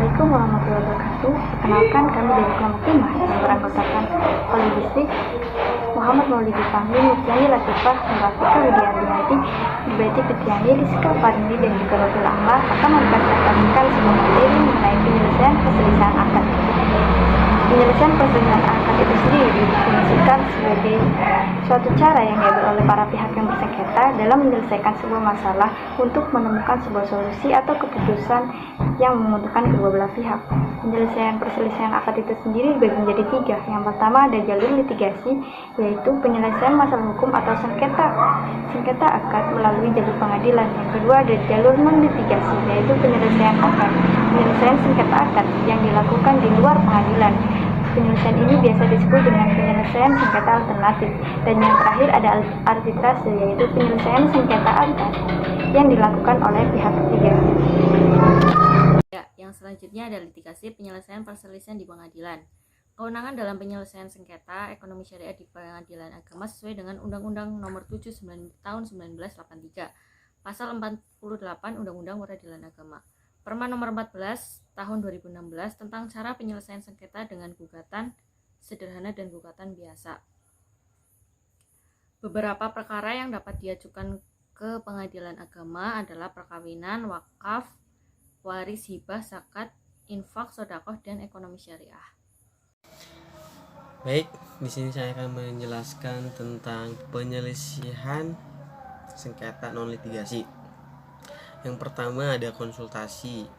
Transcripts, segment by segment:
Assalamualaikum warahmatullahi wabarakatuh. Perkenalkan, kami dari kelompok 5 yang beranggotakan oleh Distrik Muhammad Maulidi Fahmi, Mutiani Latifah, Murafika Widiardianti, Ibeti Petiani, Rizka Parindi, dan juga Robil Ahmad akan mempresentasikan sebuah materi mengenai penyelesaian perselisihan akad. Penyelesaian perselisihan akad itu sendiri didefinisikan sebagai suatu cara yang diambil oleh para pihak yang bersengketa dalam menyelesaikan sebuah masalah untuk menemukan sebuah solusi atau keputusan yang menguntungkan kedua belah pihak. Penyelesaian perselisihan akad itu sendiri dibagi menjadi 3. Yang pertama ada jalur litigasi, yaitu penyelesaian masalah hukum atau sengketa akad melalui jalur pengadilan. Yang kedua ada jalur non-litigasi, yaitu penyelesaian sengketa akad yang dilakukan di luar pengadilan. Penyelesaian ini biasa disebut dengan penyelesaian sengketa alternatif. Dan yang terakhir ada arbitrase, yaitu penyelesaian sengketa akad yang dilakukan oleh pihak ketiga. Ya, yang selanjutnya ada litigasi, penyelesaian perselisihan di pengadilan. Kewenangan dalam penyelesaian sengketa ekonomi syariah di pengadilan agama sesuai dengan Undang-Undang Nomor 7 Tahun 1983, Pasal 48 Undang-Undang Peradilan Agama. Perma Nomor 14 Tahun 2016 tentang cara penyelesaian sengketa dengan gugatan sederhana dan gugatan biasa. Beberapa perkara yang dapat diajukan ke pengadilan agama adalah perkawinan, wakaf, waris, hibah, zakat, infak, sedekah, dan ekonomi syariah. Baik, di sini saya akan menjelaskan tentang penyelesaian sengketa non litigasi. Yang pertama ada konsultasi.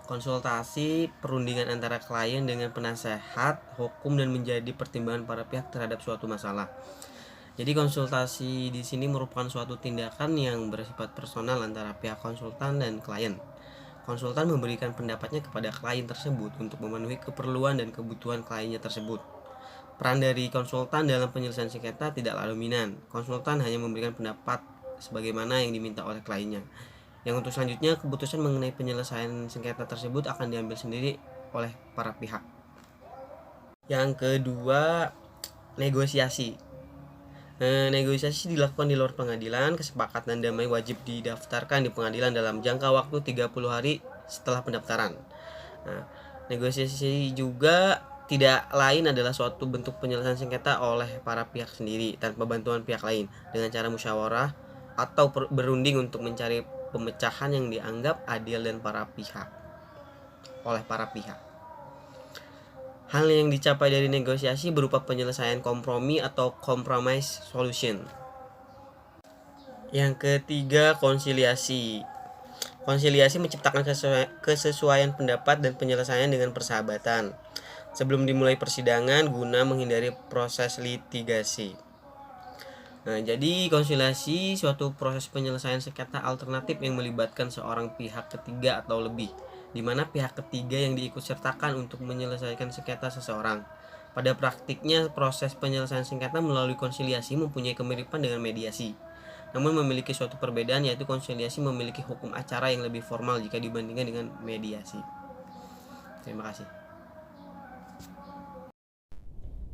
Konsultasi perundingan antara klien dengan penasehat hukum dan menjadi pertimbangan para pihak terhadap suatu masalah. Jadi konsultasi di sini merupakan suatu tindakan yang bersifat personal antara pihak konsultan dan klien. Konsultan memberikan pendapatnya kepada klien tersebut untuk memenuhi keperluan dan kebutuhan kliennya tersebut. Peran dari konsultan dalam penyelesaian sengketa tidaklah dominan. Konsultan hanya memberikan pendapat sebagaimana yang diminta oleh kliennya. Yang untuk selanjutnya, keputusan mengenai penyelesaian sengketa tersebut akan diambil sendiri oleh para pihak. Yang kedua, negosiasi. Negosiasi dilakukan di luar pengadilan. Kesepakatan damai wajib didaftarkan di pengadilan dalam jangka waktu 30 hari setelah pendaftaran. Negosiasi juga tidak lain adalah suatu bentuk penyelesaian sengketa oleh para pihak sendiri tanpa bantuan pihak lain dengan cara musyawarah atau berunding untuk mencari pemecahan yang dianggap adil dan oleh para pihak. Hal yang dicapai dari negosiasi berupa penyelesaian kompromi atau compromise solution. Yang ketiga, konsiliasi. Konsiliasi menciptakan kesesuaian pendapat dan penyelesaian dengan persahabatan sebelum dimulai persidangan guna menghindari proses litigasi. Jadi konsiliasi suatu proses penyelesaian sengketa alternatif yang melibatkan seorang pihak ketiga atau lebih, di mana pihak ketiga yang diikutsertakan untuk menyelesaikan sengketa seseorang. Pada praktiknya, proses penyelesaian sengketa melalui konsiliasi mempunyai kemiripan dengan mediasi, namun memiliki suatu perbedaan, yaitu konsiliasi memiliki hukum acara yang lebih formal jika dibandingkan dengan mediasi. Terima kasih.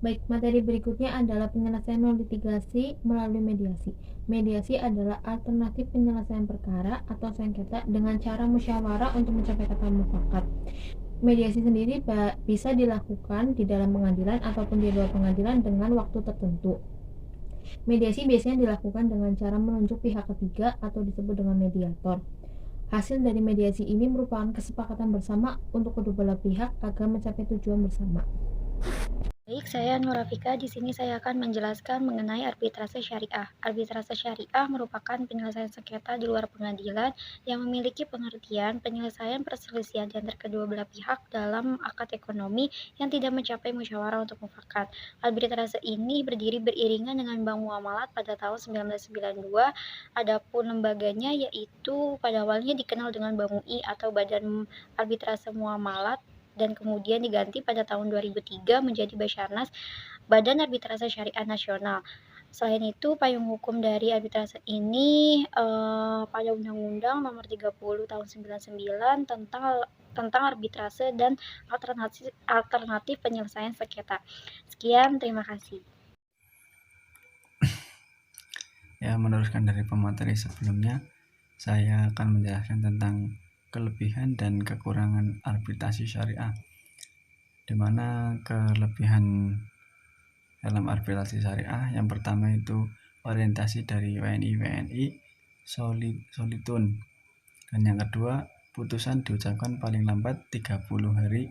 Baik, materi berikutnya adalah penyelesaian non-litigasi melalui mediasi. Mediasi adalah alternatif penyelesaian perkara atau sengketa dengan cara musyawarah untuk mencapai kata mufakat. Mediasi sendiri bisa dilakukan di dalam pengadilan ataupun di luar pengadilan dengan waktu tertentu. Mediasi biasanya dilakukan dengan cara menunjuk pihak ketiga atau disebut dengan mediator. Hasil dari mediasi ini merupakan kesepakatan bersama untuk kedua belah pihak agar mencapai tujuan bersama. Baik, saya Nurafika. Di sini saya akan menjelaskan mengenai arbitrase syariah. Arbitrase syariah merupakan penyelesaian sengketa di luar pengadilan yang memiliki pengertian penyelesaian perselisihan di antara kedua belah pihak dalam akad ekonomi yang tidak mencapai musyawarah untuk mufakat. Arbitrase ini berdiri beriringan dengan Bank Muamalat pada tahun 1992. Adapun lembaganya yaitu pada awalnya dikenal dengan Bank UI atau Badan Arbitrase Muamalat, dan kemudian diganti pada tahun 2003 menjadi Basarnas, Badan Arbitrase Syariah Nasional. Selain itu, payung hukum dari arbitrase ini pada Undang-Undang Nomor 30 Tahun 99 tentang arbitrase dan alternatif penyelesaian sengketa. Sekian, terima kasih. Ya, meneruskan dari pemateri sebelumnya, saya akan menjelaskan tentang kelebihan dan kekurangan arbitrasi syariah, di mana kelebihan dalam arbitrasi syariah yang pertama itu orientasi dari WNI solitun, dan yang kedua putusan diucapkan paling lambat 30 hari,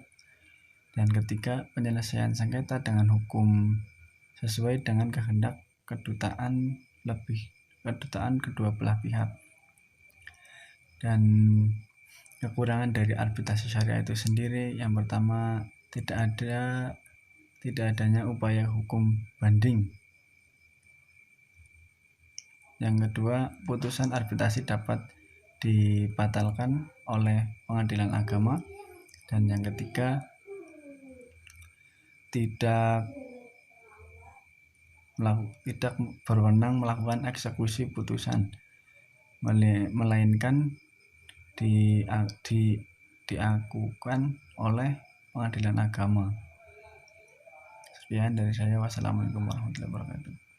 dan ketiga penyelesaian sengketa dengan hukum sesuai dengan kehendak kedutaan kedua belah pihak. Dan kekurangan dari arbitrasi syariah itu sendiri, yang pertama tidak adanya upaya hukum banding. Yang kedua, putusan arbitrasi dapat dibatalkan oleh pengadilan agama. Dan yang ketiga, tidak berwenang melakukan eksekusi putusan, melainkan diakukan oleh pengadilan agama. Sekian dari saya. Wassalamualaikum warahmatullahi wabarakatuh.